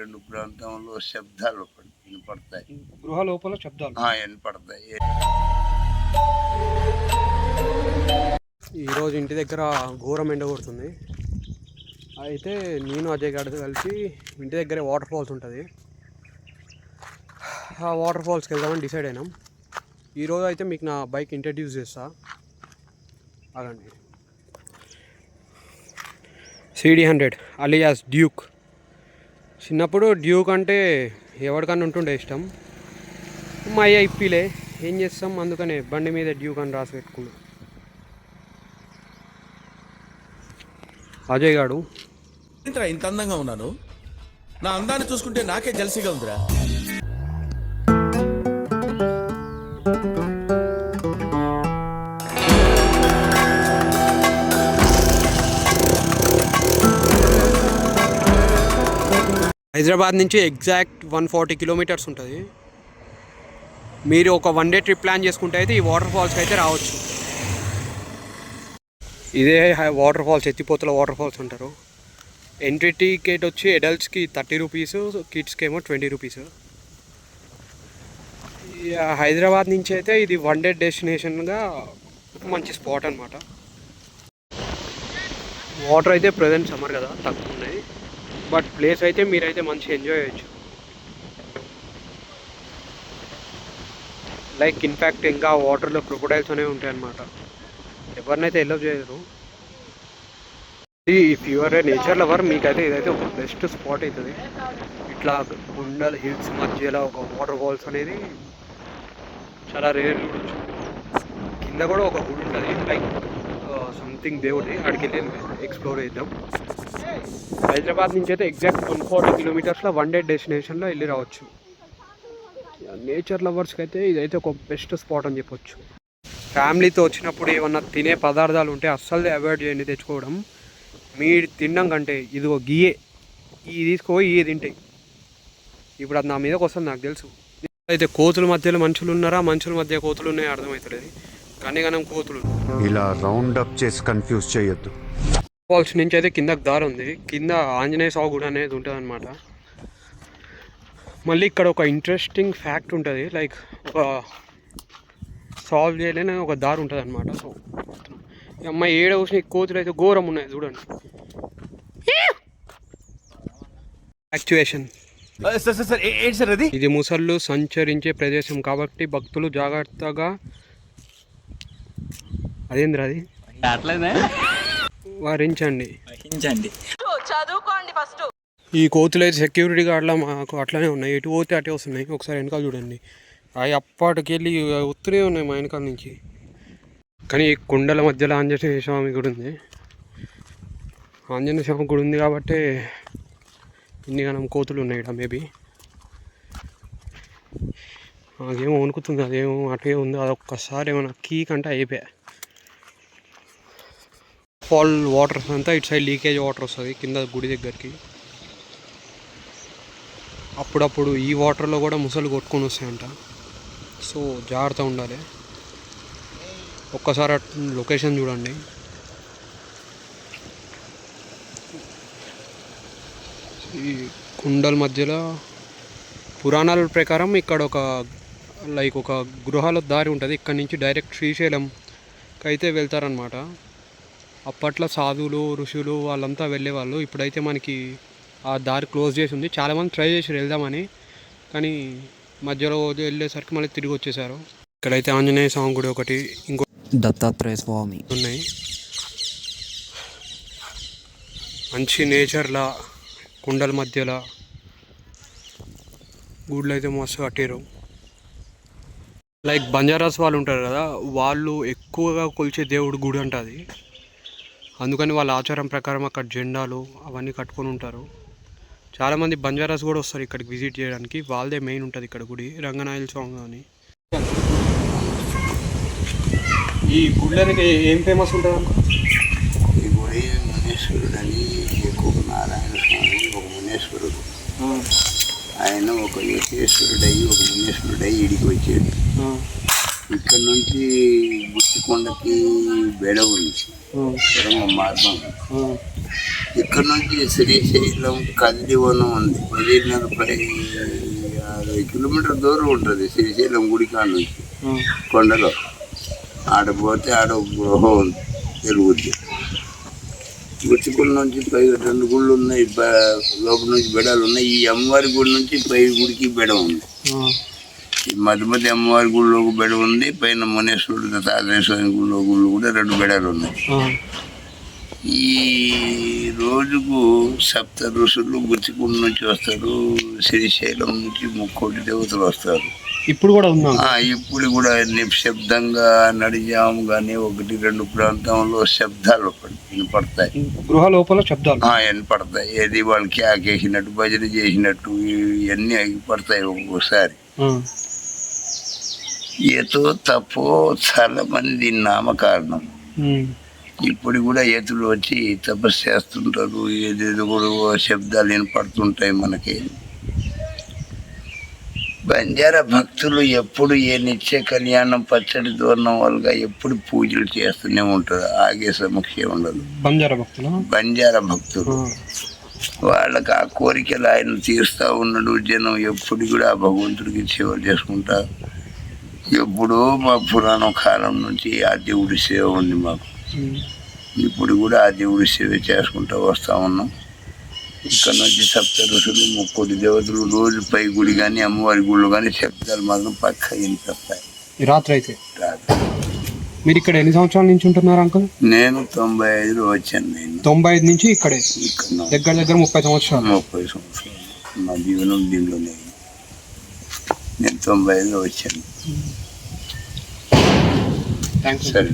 రెండు ప్రాంతంలో శబ్దాలు వినపడతాయి. గృహ లోపల శబ్దాలు వినపడతాయి. ఈరోజు ఇంటి దగ్గర ఘోరం ఎండ కొడుతుంది. అయితే నేను అజయ్ గారితో కలిసి ఇంటి దగ్గరే వాటర్ ఫాల్స్ ఉంటుంది, ఆ వాటర్ ఫాల్స్కి వెళ్దామని డిసైడ్ అయినాం. ఈరోజు అయితే మీకు నా బైక్ ఇంట్రడ్యూస్ చేస్తా. అదండి CD100 అలియాస్ డ్యూక్. చిన్నప్పుడు డ్యూక్ అంటే ఎవరికన్నా ఉంటుండే ఇష్టం. మా అయ్య ఇప్పిలే, ఏం చేస్తాం, అందుకనే బండి మీద డ్యూక్ అని రాసి పెట్టుకున్నాం. అజయ్ గాడు ఇంత అందంగా ఉన్నాను, నా అందాన్ని చూసుకుంటే నాకే జల్సీగా ఉందిరా. హైదరాబాద్ నుంచి ఎగ్జాక్ట్ 140 కిలోమీటర్స్ ఉంటుంది. మీరు ఒక 1 డే ట్రిప్ ప్లాన్ చేసుకుంటే అయితే ఈ వాటర్ ఫాల్స్కి అయితే రావచ్చు. ఇదే వాటర్ ఫాల్స్, ఎత్తిపోతల వాటర్ ఫాల్స్ అంటారు. ఎంట్రీ టికెట్ వచ్చి అడల్ట్స్కి 30 రూపీస్, కిడ్స్కి ఏమో 20 రూపీస్. హైదరాబాద్ నుంచి అయితే ఇది 1 డే డెస్టినేషన్గా మంచి స్పాట్ అనమాట. వాటర్ అయితే ప్రజెంట్ సమ్మర్ కదా తక్కువ ఉన్నాయి, బట్ ప్లేస్ అయితే మీరైతే మంచిగా ఎంజాయ్ చేయొచ్చు. లైక్ ఇన్ఫ్యాక్ట్ ఇంకా వాటర్లో క్రొకోడైల్స్ అనేవి ఉంటాయి అన్నమాట. ఎవరినైతే ఎల్లో చేయరు. If you are a nature lover మీకైతే ఇదైతే ఒక బెస్ట్ స్పాట్ అవుతుంది. ఇట్లా కొండల హిల్స్ మధ్యలో ఒక వాటర్ ఫాల్స్ అనేది చాలా రేర్ చూడొచ్చు. కింద కూడా ఒక గుడి ఉంటుంది, లైక్ సంథింగ్ దేవుడి. అక్కడికి వెళ్ళి ఎక్స్ప్లోర్ చేద్దాం. హైదరాబాద్ నుంచి అయితే ఎగ్జాక్ట్ 140 కిలోమీటర్స్లో 1 డే డెస్టినేషన్లో వెళ్ళి రావచ్చు. నేచర్ లవర్స్కి అయితే ఇదైతే ఒక బెస్ట్ స్పాట్ అని చెప్పొచ్చు. ఫ్యామిలీతో వచ్చినప్పుడు ఏమన్నా తినే పదార్థాలు ఉంటే అస్సలు అవాయిడ్ చేయండి తెచ్చుకోవడం. మీరు తినడం కంటే ఇది ఒక గియే, ఇది తీసుకోయి ఇది తింటాయి. ఇప్పుడు అది నా మీదకి వస్తుంది నాకు తెలుసు. అయితే కోతుల మధ్యలో మనుషులు ఉన్నారా, మనుషుల మధ్య కోతులు ఉన్నాయో అర్థమవుతలేదు. కానీ కోతులు ఇలా రౌండ్ అప్ చేసి కన్ఫ్యూజ్ చేయొద్దు. ఫాల్స్ నుంచి అయితే కిందకి దారి ఉంది. కింద ఆంజనేయ స్వామి గుడి అనేది ఉంటుంది అనమాట. మళ్ళీ ఇక్కడ ఒక ఇంట్రెస్టింగ్ ఫ్యాక్ట్ ఉంటుంది, లైక్ ఒక సాల్వ్ చేయలేని ఒక దారి ఉంటుంది అనమాట. సో అమ్మాయి ఏడ చూసిన కోతులు అయితే ఘోరం ఉన్నాయి చూడండి. యాక్చువేషన్ ఇది ముసళ్ళు సంచరించే ప్రదేశం కాబట్టి భక్తులు జాగ్రత్తగా అదేంద్ర అది వరించండి. ఈ కోతులు అయితే సెక్యూరిటీ గార్డ్లా మాకు అట్లనే ఉన్నాయి, ఎటు పోతే అటే వస్తున్నాయి. ఒకసారి వెనకాల చూడండి, అవి అప్పటికి వెళ్ళి ఉత్తరే ఉన్నాయి మా వెనకాల నుంచి. కానీ ఈ కొండల మధ్యలో ఆంజనేయ స్వామి గుడి ఉంది. ఆంజనేయ స్వామి గుడి ఉంది కాబట్టి ఇన్ని గణం కోతులు ఉన్నాయి ఇక్కడ. మేబీ అదేమో వణుకుతుంది, అదేమో అటే ఉంది. అదొక్కసారి ఏమైనా కీ కంటే అయిపోయా. ఫాల్ వాటర్ అంతా ఇటు సైడ్ లీకేజ్ వాటర్ వస్తుంది కింద గుడి దగ్గరికి. అప్పుడప్పుడు ఈ వాటర్లో కూడా ముసలు కొట్టుకొని వస్తాయంట. సో జాగ్రత్త ఉండాలి. ఒక్కసారి లొకేషన్ చూడండి. ఈ కుండల మధ్యలో పురాణాల ప్రకారం ఇక్కడ ఒక గృహాల దారి ఉంటుంది. ఇక్కడ నుంచి డైరెక్ట్ శ్రీశైలంకి అయితే వెళ్తారనమాట. అప్పట్లో సాధువులు ఋషులు వాళ్ళంతా వెళ్ళేవాళ్ళు. ఇప్పుడైతే మనకి ఆ దారి క్లోజ్ చేసి ఉంది. చాలామంది ట్రై చేసి వెళ్దామని, కానీ మధ్యలో వెళ్ళేసరికి మళ్ళీ తిరిగి వచ్చేసారు. ఇక్కడైతే ఆంజనేయ స్వామి గుడి ఒకటి, ఇంకో దత్తాత్రేయ స్వామి ఉన్నాయి. మంచి నేచర్లా కుండల మధ్యలో గుళ్ళు అయితే మస్తు కట్టారు. లైక్ బంజారాస్ వాళ్ళు ఉంటారు కదా, వాళ్ళు ఎక్కువగా కొలిచే దేవుడు గుడి ఉంటుంది. అందుకని వాళ్ళ ఆచారం ప్రకారం అక్కడ జెండాలు అవన్నీ కట్టుకొని ఉంటారు. చాలామంది బంజారాస్ కూడా వస్తారు ఇక్కడికి విజిట్ చేయడానికి. వాళ్ళదే మెయిన్ ఉంటుంది ఇక్కడ గుడి, రంగనాయల స్వామి అని. ఈ గుళ్ళకి ఏం ఫేమస్ ఉంటుంది? ఈ గుడి మునేశ్వరుడు అని, నారాయణ స్వామి ఒక మునేశ్వరుడు. ఆయన ఒక యోగేశ్వరుడై ఒక మునేశ్వరుడై ఇడికి వచ్చాడు. ఇక్కడ నుంచి గుత్తికొండకి బెడ ఉంది, మార్గం. ఇక్కడ నుంచి శ్రీశైలం కదిలివనం ఉంది 50 కిలోమీటర్ దూరం ఉంటుంది శ్రీశైలం గుడి కాడ నుంచి కొండలో. ఆడ పోతే ఆడ ఒక గృహ ఉంది తెలుగుద్ది. గుచ్చికుల నుంచి పై 2 గుళ్ళు ఉన్నాయి, లోపల నుంచి బెడాలు ఉన్నాయి. ఈ అమ్మవారి గుడి నుంచి పై గుడికి బెడ ఉంది. ఈ మధ్య అమ్మవారి గుడిలో ఒక బెడ ఉంది, పైన మునేశ్వరుడు తాతేశ్వరి గుడిలో గుళ్ళు కూడా 2 బెడాలు ఉన్నాయి. ఈ రోజుకు 7 ఋషులు గుచ్చికుండ నుంచి వస్తారు, శ్రీశైలం నుంచి 3 దేవతలు వస్తారు. ఇప్పుడు కూడా ఉన్నా ఇప్పుడు కూడా నిశ్శబ్దంగా నడిజాము కానీ 1-2 ప్రాంతంలో శబ్దాలు వినపడతాయి. గృహ లోపల శబ్దాలు వినపడతాయి. ఏది వాళ్ళు కేకేసినట్టు భజన చేసినట్టు ఇవన్నీ పడతాయి. ఒక్కొక్కసారి ఏతో తప్పో చాలా మంది నామకారణం. ఇప్పుడు కూడా ఏతులు వచ్చి తపస్సు చేస్తుంటారు. ఏదేదో కూడా శబ్దాలు వినపడుతుంటాయి మనకి. బంజారా భక్తులు ఎప్పుడు ఏ నిత్య కళ్యాణం పచ్చడి దూరణం వాళ్ళగా ఎప్పుడు పూజలు చేస్తూనే ఉంటారు. ఆగే సమస్య ఉండదు. బంజారా భక్తులు వాళ్ళకి ఆ కోరికలు ఆయన తీరుస్తూ ఉన్నాడు. జనం ఎప్పుడు కూడా ఆ భగవంతుడికి సేవలు చేసుకుంటారు. ఎప్పుడో మా పురాణం కాలం నుంచి ఆ దేవుడి సేవ ఉంది మాకు. ఇప్పుడు కూడా ఆ దేవుడి సేవ చేసుకుంటూ వస్తూ ఉన్నాం. ఇక్కడ నుంచి 7 ఋషులు 3 దేవతలు రోజు పై గుడి కానీ అమ్మవారి గుళ్ళు కానీ శబ్దాలు మాత్రం పక్క వినిపిస్తాయి. రాత్రి అయితే మీరు ఇక్కడ ఎన్ని సంవత్సరాల నుంచి ఉంటున్నారు అంకుల్? నేను 95లో వచ్చాను. నేను 95 నుంచి ఇక్కడే, ఇక్కడ దగ్గర 30 సంవత్సరాలు. 30 సంవత్సరాలు నా జీవనం దీనిలోనే. నేను 95లో వచ్చాను. థ్యాంక్స్. సరే.